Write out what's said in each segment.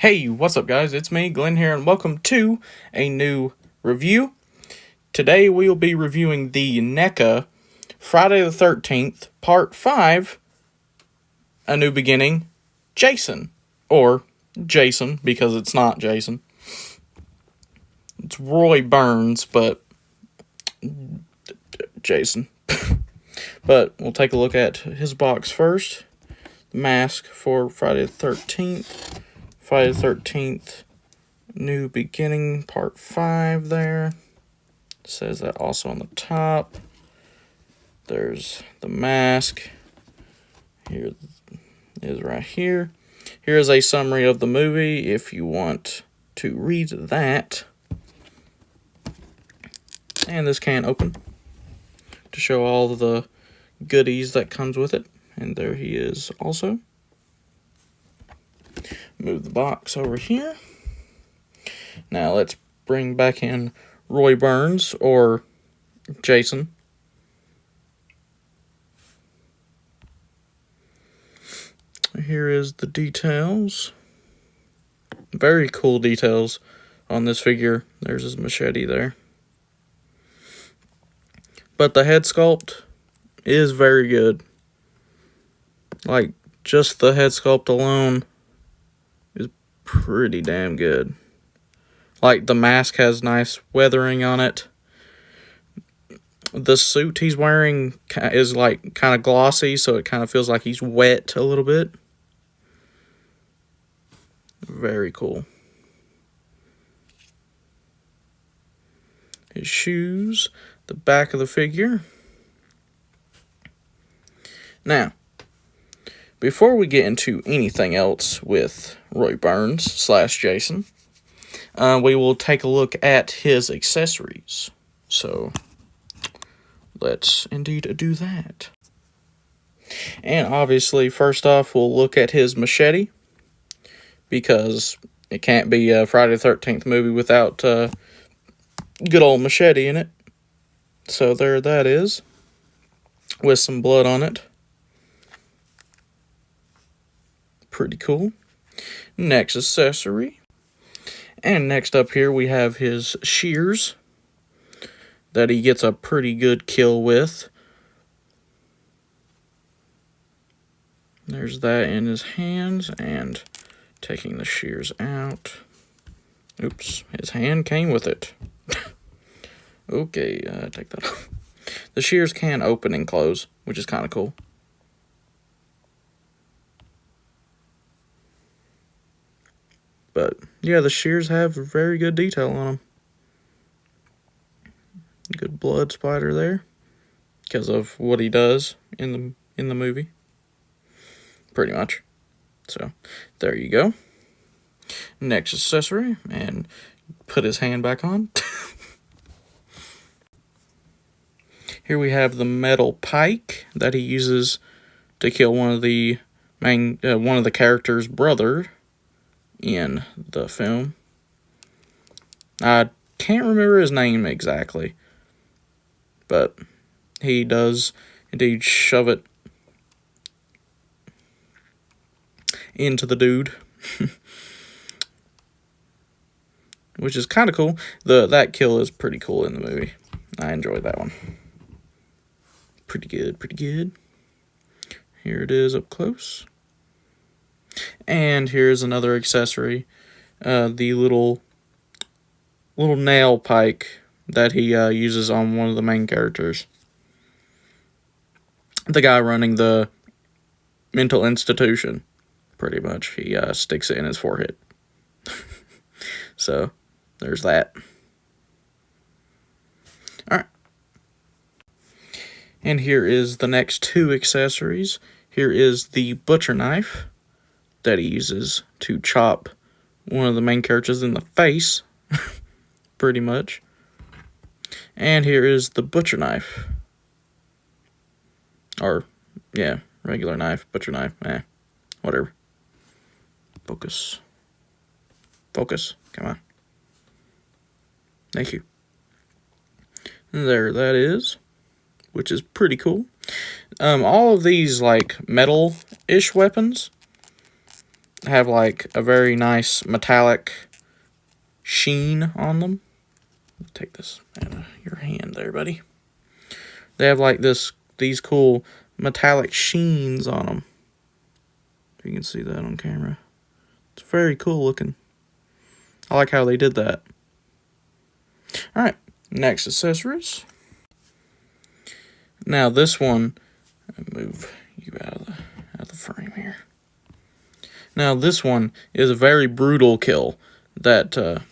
Hey, what's up guys? It's me, Glenn here, and welcome to a new review. Today we will be reviewing the NECA Friday the 13th, Part 5, A New Beginning, Jason. Or Jason, because it's not Jason. It's Roy Burns, but Jason. But we'll take a look at his box first. The mask for Friday the 13th. Friday the 13th, New Beginning, Part 5 there. It says that also on the top. There's the mask. Here is right here. Here is a summary of the movie if you want to read that. And this can open to show all the goodies that comes with it. And there he is also. Move the box over here. Now let's bring back in Roy Burns, or Jason. Here is the details. Very cool details on this figure. There's his machete there. But the head sculpt is very good. Like, just the head sculpt alone is pretty damn good. Like, the mask has nice weathering on it. The suit he's wearing is like kind of glossy, so it kind of feels like he's wet a little bit. Very cool. His shoes, the back of the figure. Now, before we get into anything else with Roy Burns / Jason, we will take a look at his accessories. So, let's indeed do that. And obviously, first off, we'll look at his machete, because it can't be a Friday the 13th movie without good old machete in it. So there that is, with some blood on it. Pretty cool. Next accessory. And next up here we have his shears that he gets a pretty good kill with. There's that in his hands, and taking the shears out. Oops, his hand came with it. Okay, take that off. The shears can open and close, which is kind of cool. But yeah, the shears have very good detail on them. Good blood splatter there, because of what he does in the movie. Pretty much. So there you go. Next accessory, and put his hand back on. Here we have the metal pike that he uses to kill one of the character's brother in the film. I can't remember his name exactly, but he does indeed shove it into the dude, which is kind of cool. That kill is pretty cool in the movie. I enjoyed that one. Pretty good. Here it is up close. And here's another accessory, the little nail pike that he uses on one of the main characters. The guy running the mental institution, pretty much. He sticks it in his forehead. So, there's that. Alright. And here is the next two accessories. Here is the butcher knife that he uses to chop one of the main characters in the face, pretty much. And here is the butcher knife. Or, yeah, regular knife, butcher knife, whatever. Focus, come on. Thank you. And there that is, which is pretty cool. All of these, like, metal-ish weapons have like a very nice metallic sheen on them. Take this out of your hand there, buddy. They have like these cool metallic sheens on them. If you can see that on camera. It's very cool looking. I like how they did that. Alright, next accessories. Now this one, move you out of the frame here. Now this one is a very brutal kill that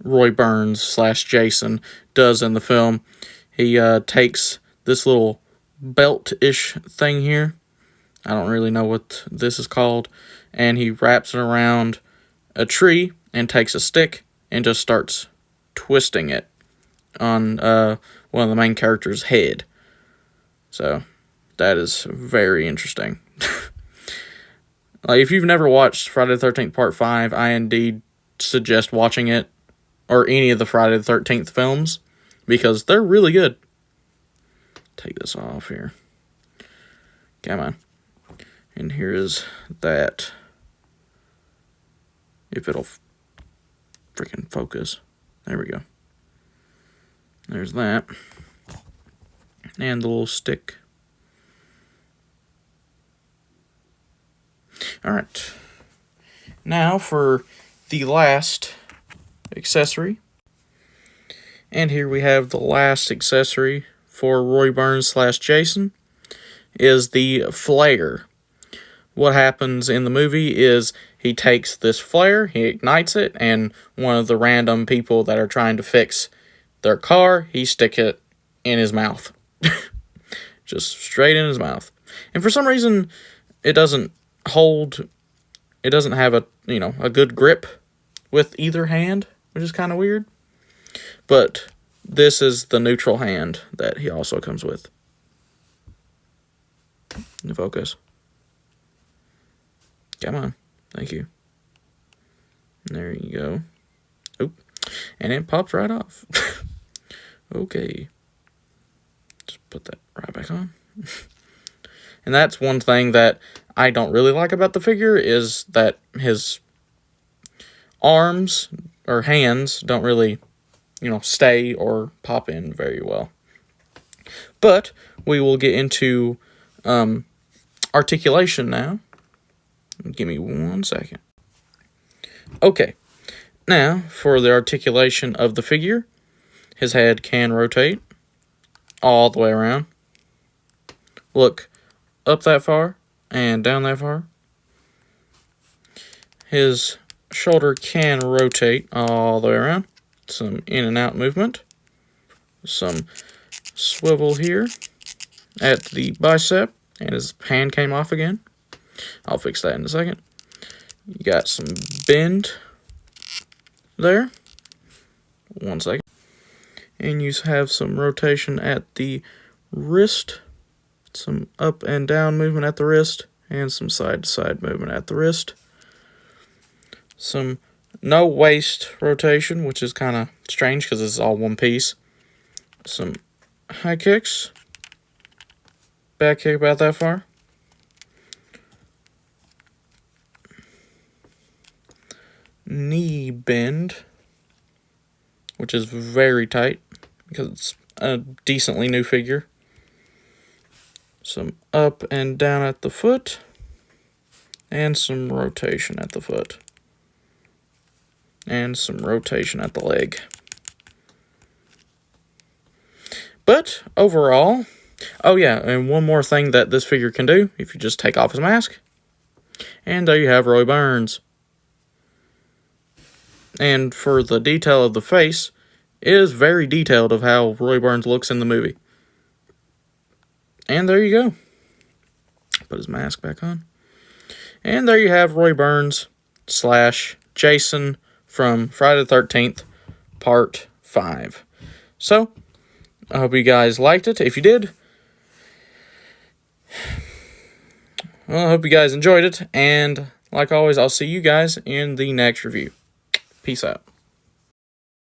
Roy Burns / Jason does in the film. He takes this little belt-ish thing here. I don't really know what this is called. And he wraps it around a tree and takes a stick and just starts twisting it on one of the main character's head. So that is very interesting. Like, if you've never watched Friday the 13th Part 5, I indeed suggest watching it, or any of the Friday the 13th films, because they're really good. Take this off here. Come on. And here is that. If it'll freaking focus. There we go. There's that. And the little stick. Alright. Now for the last accessory. And here we have the last accessory for Roy Burns / Jason. Is the flare. What happens in the movie is he takes this flare, he ignites it, and one of the random people that are trying to fix their car, he sticks it in his mouth. Just straight in his mouth. And for some reason, it doesn't have a good grip with either hand, which is kind of weird. But this is the neutral hand that he also comes with. Focus. Come on. Thank you. There you go. Oop. And it pops right off. Okay. Just put that right back on. And that's one thing that I don't really like about the figure, is that his arms or hands don't really, stay or pop in very well. But we will get into articulation now. Give me 1 second. Okay. Now, for the articulation of the figure, his head can rotate all the way around. Look up that far and down that far. His shoulder can rotate all the way around. Some in and out movement. Some swivel here at the bicep, and his hand came off again. I'll fix that in a second. You got some bend there. 1 second. And you have some rotation at the wrist. Some up and down movement at the wrist. And some side to side movement at the wrist. Some no waist rotation, which is kind of strange because it's all one piece. Some high kicks. Back kick about that far. Knee bend, which is very tight because it's a decently new figure. Some up and down at the foot, and some rotation at the foot, and some rotation at the leg. But overall, oh yeah, and one more thing that this figure can do, if you just take off his mask, and there you have Roy Burns. And for the detail of the face, it is very detailed of how Roy Burns looks in the movie. And there you go. Put his mask back on. And there you have Roy Burns / Jason from Friday the 13th, Part 5. So, I hope you guys liked it. If you did, well, I hope you guys enjoyed it. And like always, I'll see you guys in the next review. Peace out.